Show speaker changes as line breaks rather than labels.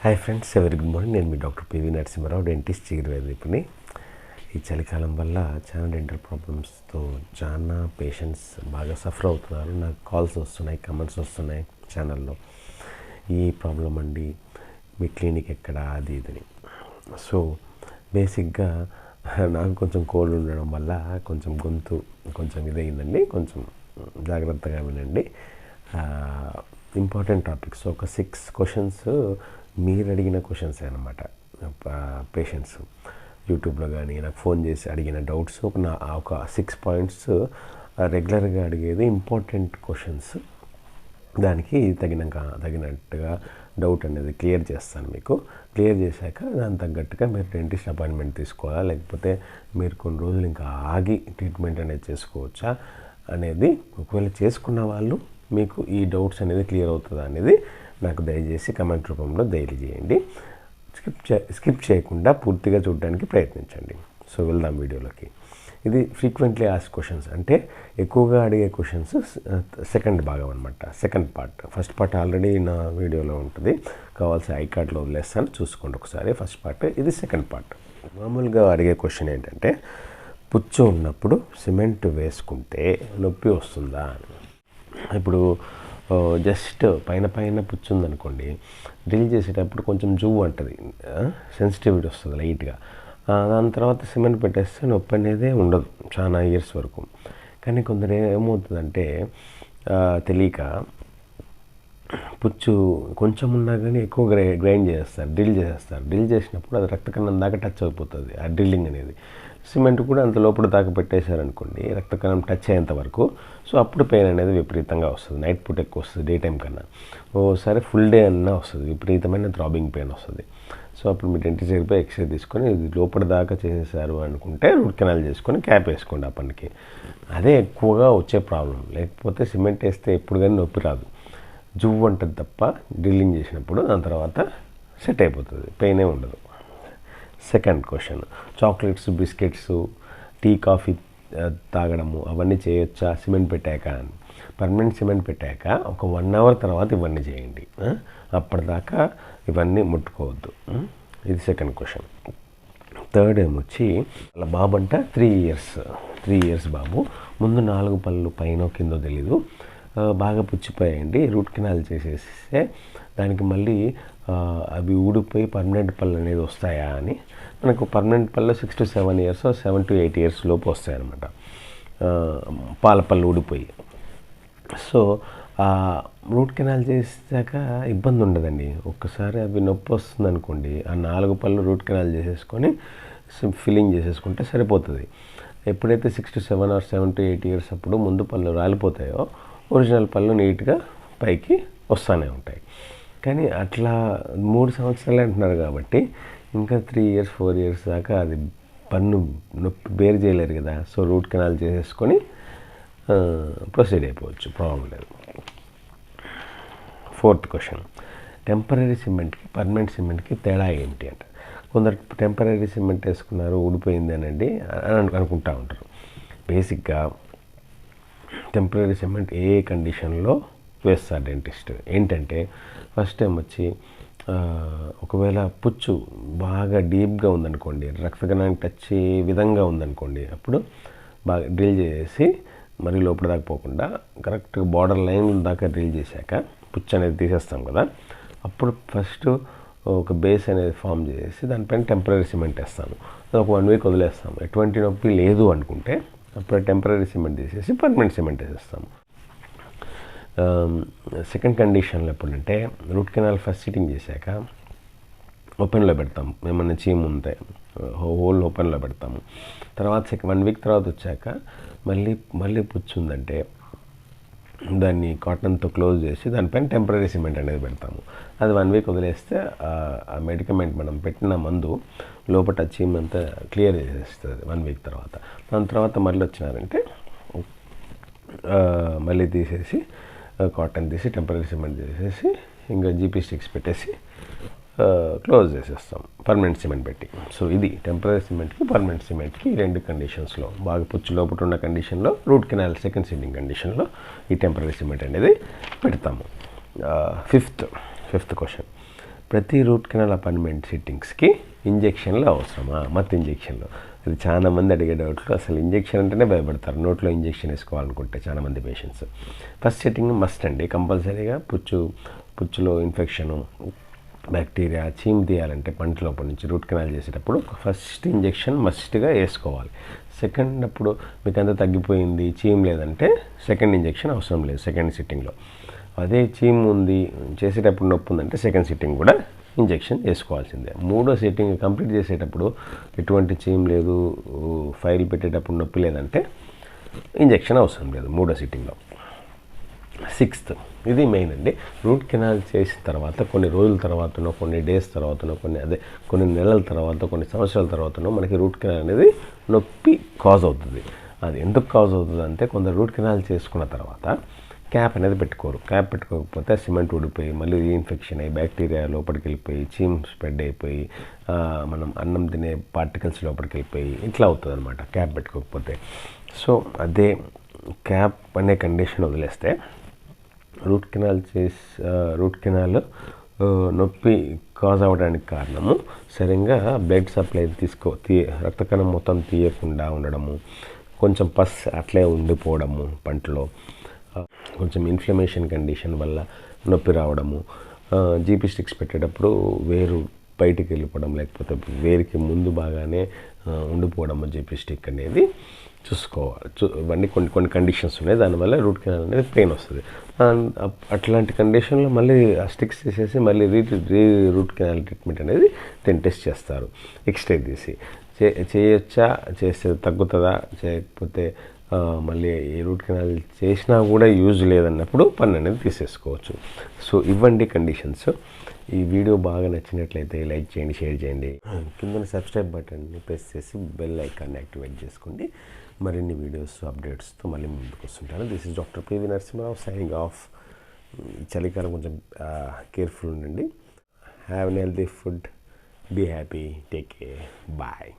Hi friends, very good morning. నేను మీ doctor PV Narasimha Rao, dentist, చిగురు నిపుణుని. ఈ చలికాలం వల్ల చాలా డెంటల్ ప్రాబ్లమ్స్తో చాలా పేషెంట్స్ బాగా సఫర్ అవుతున్నారు. నాకు కాల్స్ వస్తున్నాయి, కమెంట్స్ వస్తున్నాయి ఛానల్లో. ఈ ప్రాబ్లం అండి, మీ క్లినిక్ ఎక్కడ, అది ఇదని. సో బేసిక్గా నాకు కొంచెం కోల్డ్ ఉండడం వల్ల కొంచెం గొంతు కొంచెం ఇదయిందండి. కొంచెం జాగ్రత్తగా వినండి. ఇంపార్టెంట్ టాపిక్స్, ఒక 6 క్వశ్చన్స్ మీరు అడిగిన క్వశ్చన్స్ అనమాట. పేషెంట్స్ యూట్యూబ్లో కానీ నాకు ఫోన్ చేసి అడిగిన డౌట్స్ ఒక 6 పాయింట్స్ రెగ్యులర్గా అడిగేది ఇంపార్టెంట్ క్వశ్చన్స్. దానికి తగినట్టుగా డౌట్ అనేది క్లియర్ చేస్తాను. మీకు క్లియర్ చేశాక దాని తగ్గట్టుగా మీరు డెంటిస్ట్ అపాయింట్మెంట్ తీసుకోవాలా, లేకపోతే మీరు కొన్ని రోజులు ఇంకా ఆగి ట్రీట్మెంట్ అనేది చేసుకోవచ్చా అనేది, ఒకవేళ చేసుకున్న వాళ్ళు మీకు ఈ డౌట్స్ అనేది క్లియర్ అవుతుందా అనేది నాకు దయచేసి కమెంట్ రూపంలో తెలియజేయండి. స్కిప్ చేయకుండా పూర్తిగా చూడడానికి ప్రయత్నించండి. సో వెళ్దాం వీడియోలోకి. ఇది ఫ్రీక్వెంట్లీ ఆస్క్ క్వశ్చన్స్, అంటే ఎక్కువగా అడిగే క్వశ్చన్స్ సెకండ్ భాగం అనమాట, second part. First part already నా వీడియోలో ఉంటుంది, కావాల్సిన ఐ కార్డ్లో వదిలేస్తాను, చూసుకోండి ఒకసారి. ఫస్ట్ పార్ట్, ఇది సెకండ్ పార్ట్. మామూలుగా అడిగే క్వశ్చన్ ఏంటంటే, పుచ్చు ఉన్నప్పుడు సిమెంట్ వేసుకుంటే నొప్పి వస్తుందా అని. ఇప్పుడు జస్ట్ పైన పుచ్చు ఉందనుకోండి, డ్రిల్ చేసేటప్పుడు కొంచెం జువ్వు అంటుంది, సెన్సిటివిటీ వస్తుంది లైట్గా. దాని తర్వాత సిమెంట్ పెట్టేస్తే నొప్పి అనేది ఉండదు చాలా ఇయర్స్ వరకు. కానీ కొందరు ఏమవుతుందంటే తెలియక పుచ్చు కొంచెం ఉన్నా కానీ ఎక్కువ గ్రైండ్ చేస్తారు, డ్రిల్ చేసేస్తారు. డ్రిల్ చేసినప్పుడు అది రక్తకణం దాకా టచ్ అయిపోతుంది ఆ డ్రిల్లింగ్ అనేది. సిమెంట్ కూడా అంత లోపల దాకా పెట్టేశారనుకోండి, రక్తకణం టచ్ అయ్యేంత వరకు. సో అప్పుడు పెయిన్ అనేది విపరీతంగా వస్తుంది. నైట్ పూట ఎక్కువ వస్తుంది, డే టైం కన్నా. ఓసారి ఫుల్ డే అన్నా వస్తుంది, విపరీతమైన థ్రాబింగ్ పెయిన్ వస్తుంది. సో అప్పుడు మీ డెంటిస్ట్ దగ్గర ఎక్స్రే తీసుకొని ఇది లోపల దాకా చేసేసారు అనుకుంటే రూట్ కెనాల్ చేసుకొని క్యాప్ వేసుకోండి ఆ పనికి. అదే ఎక్కువగా వచ్చే ప్రాబ్లం. లేకపోతే సిమెంట్ వేస్తే ఎప్పుడు కానీ నొప్పి రాదు, జువ్వు అంటుంది తప్ప డ్రిల్లింగ్ చేసినప్పుడు. దాని తర్వాత సెట్ అయిపోతుంది, పెయినే ఉండదు. Second question, chocolates, biscuits, tea, coffee తాగడము అవన్నీ చేయొచ్చా సిమెంట్ పెట్టాక అని. పర్మనెంట్ సిమెంట్ పెట్టాక ఒక 1 అవర్ తర్వాత ఇవన్నీ చేయండి, అప్పటిదాకా ఇవన్నీ ముట్టుకోవద్దు. ఇది సెకండ్ క్వశ్చన్. థర్డ్ ఏమొచ్చి వాళ్ళ బాబు అంట 3 ఇయర్స్ బాబు. ముందు 4 పళ్ళు పైన కిందో తెలీదు, బాగా పుచ్చిపోయాయండి. రూట్ కెనాల్ చేసేస్తే దానికి మళ్ళీ అవి ఊడిపోయి పర్మనెంట్ పళ్ళు అనేది వస్తాయా అని. మనకు పర్మనెంట్ పళ్ళు 6 to 7 ఇయర్స్, 7 to 8 ఇయర్స్ లోపు వస్తాయన్నమాట, పాల పళ్ళు ఊడిపోయి. సో రూట్ కెనాల్ చేసాక ఇబ్బంది ఉండదండి. ఒక్కసారి అవి నొప్పి వస్తుంది అనుకోండి, ఆ 4 పళ్ళు రూట్ కెనాల్ చేసేసుకొని ఫిల్లింగ్ చేసేసుకుంటే సరిపోతుంది. ఎప్పుడైతే 6 to 7 or 7 to 8 ఇయర్స్ అప్పుడు ముందు పళ్ళు రాలిపోతాయో ఒరిజినల్ పళ్ళు నీట్గా పైకి వస్తూనే ఉంటాయి. కానీ అట్లా 3 సంవత్సరాలు అంటున్నారు కాబట్టి ఇంకా 3 ఇయర్స్ 4 ఇయర్స్ దాకా అది పన్ను నొప్పి బేర్ చేయలేరు కదా. సో రూట్ కెనాల్ చేసేసుకొని ప్రొసీడ్ అయిపోవచ్చు, ప్రాబ్లం లేదు. ఫోర్త్ క్వశ్చన్, టెంపరీ సిమెంట్కి పర్మనెంట్ సిమెంట్కి తేడా ఏంటి అంట. కొందరు టెంపరీ సిమెంట్ వేసుకున్నారు ఊడిపోయింది అనండి అని అనుకుంటూ ఉంటారు. బేసిక్గా టెంపరీ సిమెంట్ ఏ కండిషన్లో వేస్తారు డెంటిస్ట్ ఏంటంటే, ఫస్ట్ టైం వచ్చి ఒకవేళ పుచ్చు బాగా డీప్గా ఉందనుకోండి, రక్తకణానికి టచ్ అయ్యే విధంగా ఉందనుకోండి, అప్పుడు బాగా డ్రిల్ చేసి మరీ లోపల దాకా పోకుండా కరెక్ట్గా బార్డర్ లైన్ దాకా డ్రిల్ చేశాక పుచ్చు అనేది తీసేస్తాం కదా. అప్పుడు ఫస్ట్ ఒక బేస్ అనేది ఫామ్ చేసి దానిపైన టెంపరీ సిమెంట్ వేస్తాము. అది ఒక 1 వీక్ వదిలేస్తాము. ఎటువంటి నొప్పి లేదు అనుకుంటే అప్పుడు టెంపరీ సిమెంట్ తీసేసి పర్మనెంట్ సిమెంట్ వేసేస్తాము. సెకండ్ కండిషన్లో ఎప్పుడంటే, రూట్ కెనాల్ ఫస్ట్ సిట్టింగ్ చేశాక ఓపెన్లో పెడతాం, ఏమన్నా చీము ఉంటే హోల్ ఓపెన్లో పెడతాము. తర్వాత 1 వీక్ తర్వాత వచ్చాక మళ్ళీ పుచ్చు ఉందంటే దాన్ని కాటన్తో క్లోజ్ చేసి దానిపైన టెంపరీ సిమెంట్ అనేది పెడతాము. అది 1 వీక్ వదిలేస్తే ఆ మెడికమెంట్ మనం పెట్టిన మందు లోపల చీమ్ అంతా క్లియర్ చేసేస్తుంది 1 వీక్ తర్వాత. దాని తర్వాత మళ్ళీ వచ్చినారంటే మళ్ళీ తీసేసి కాటన్ తీసి టెంపరీ సిమెంట్ చేసేసి ఇంకా జీపీ స్టిక్స్ పెట్టేసి క్లోజ్ చేసేస్తాం పర్మనెంట్ సిమెంట్ పెట్టి. సో ఇది టెంపరీ సిమెంట్కి పర్మనెంట్ సిమెంట్కి 2 కండిషన్స్లో, బాగా పుచ్చు లోపల ఉన్న కండిషన్లో, రూట్ కెనాల్ సెకండ్ సిట్టింగ్ కండిషన్లో ఈ టెంపరీ సిమెంట్ అనేది పెడతాము. ఫిఫ్త్ క్వశ్చన్, ప్రతి రూట్ కెనాల్ అపాయింట్మెంట్ సిట్టింగ్స్కి ఇంజెక్షన్లు అవసరమా? మత్తు ఇంజెక్షన్లు. అది చాలామంది అడిగే డౌట్లు. అసలు ఇంజెక్షన్ అంటేనే భయపడతారు, నోట్లో ఇంజెక్షన్ వేసుకోవాలనుకుంటే చాలామంది పేషెంట్స్. ఫస్ట్ సిట్టింగ్ మస్ట్ అండి, కంపల్సరీగా పుచ్చులో ఇన్ఫెక్షను, బ్యాక్టీరియా, చీమ్ తీయాలంటే పంట లోపల నుంచి రూట్ కెనాల్ చేసేటప్పుడు ఫస్ట్ ఇంజెక్షన్ మస్ట్గా వేసుకోవాలి. సెకండ్ అప్పుడు మీకు అంతా తగ్గిపోయింది, చీమ్ లేదంటే సెకండ్ ఇంజెక్షన్ అవసరం లేదు సెకండ్ సిట్టింగ్లో. అదే చీమ్ ఉంది, చేసేటప్పుడు నొప్పి ఉందంటే సెకండ్ సిట్టింగ్ కూడా ఇంజెక్షన్ వేసుకోవాల్సిందే. మూడో సిట్టింగ్ కంప్లీట్ చేసేటప్పుడు ఎటువంటి చీమ్ లేదు, ఫైల్ పెట్టేటప్పుడు నొప్పి లేదంటే ఇంజెక్షన్ అవసరం లేదు మూడో సిట్టింగ్లో. సిక్స్త్, ఇది మెయిన్ అండి. రూట్ కెనాల్ చేసిన తర్వాత కొన్ని రోజుల తర్వాతనో, కొన్ని డేస్ తర్వాతనో, కొన్ని నెలల తర్వాత, కొన్ని సంవత్సరాల తర్వాతనో మనకి రూట్ కెనాల్ అనేది నొప్పి కాజ్ అవుతుంది. అది ఎందుకు కాజ్ అవుతుంది అంటే, కొందరు రూట్ కెనాల్ చేసుకున్న తర్వాత క్యాప్ అనేది పెట్టుకోరు. క్యాప్ పెట్టుకోకపోతే సిమెంట్ ఊడిపోయి మళ్ళీ రీఇన్ఫెక్షన్ అయ్యి బ్యాక్టీరియా లోపలికి వెళ్ళిపోయి చీమ్ స్ప్రెడ్ అయిపోయి మనం అన్నం తినే పార్టికల్స్ లోపలికి వెళ్ళిపోయి ఇట్లా అవుతుంది అనమాట క్యాప్ పెట్టుకోకపోతే. సో అదే క్యాప్ అనే కండిషన్ వదిలేస్తే రూట్ కెనాల్ నొప్పి కాజ్ అవ్వడానికి కారణము సరిగ్గా బ్లడ్ సప్లై రక్త కణం మొత్తం తీయకుండా ఉండడము, కొంచెం పస్ అట్లే ఉండిపోవడము, పంటలో కొంచెం ఇన్ఫ్లమేషన్ కండిషన్ వల్ల నొప్పి రావడము, జీపీ స్టిక్స్ పెట్టేటప్పుడు వేరు బయటికి వెళ్ళిపోవడం, లేకపోతే వేరికి ముందు బాగానే ఉండిపోవడము జీపీ స్టిక్ అనేది చూసుకోవాలి. ఇవన్నీ కొన్ని కండిషన్స్ ఉన్నాయి, దానివల్ల రూట్ కెనాల్ అనేది పెయిన్ వస్తుంది. అట్లాంటి కండిషన్లో మళ్ళీ ఆ స్టిక్స్ తీసేసి మళ్ళీ రూట్ కెనాల్ ట్రీట్మెంట్ అనేది టెస్ట్ చేస్తారు. ఎక్స్రే తీసి చేయొచ్చా, చేస్తే తగ్గుతుందా, చేయకపోతే మళ్ళీ ఈ రూట్ కెనాల్ చేసినా కూడా యూజ్ లేదన్నప్పుడు పన్ను అనేది తీసేసుకోవచ్చు. సో ఇవ్వండి కండిషన్స్. ఈ వీడియో బాగా నచ్చినట్లయితే లైక్ చేయండి, షేర్ చేయండి, కింద సబ్స్క్రైబ్ బటన్ని ప్రెస్ చేసి బెల్ ఐకాన్ని యాక్టివేట్ చేసుకోండి. మరిన్ని వీడియోస్ అప్డేట్స్తో మళ్ళీ ముందుకు వస్తుంటాను. This is doctor PV Narasimha Rao signing off. చలికాలం కొంచెం కేర్ఫుల్ ఉండండి. Have an healthy food, be happy, take care, bye.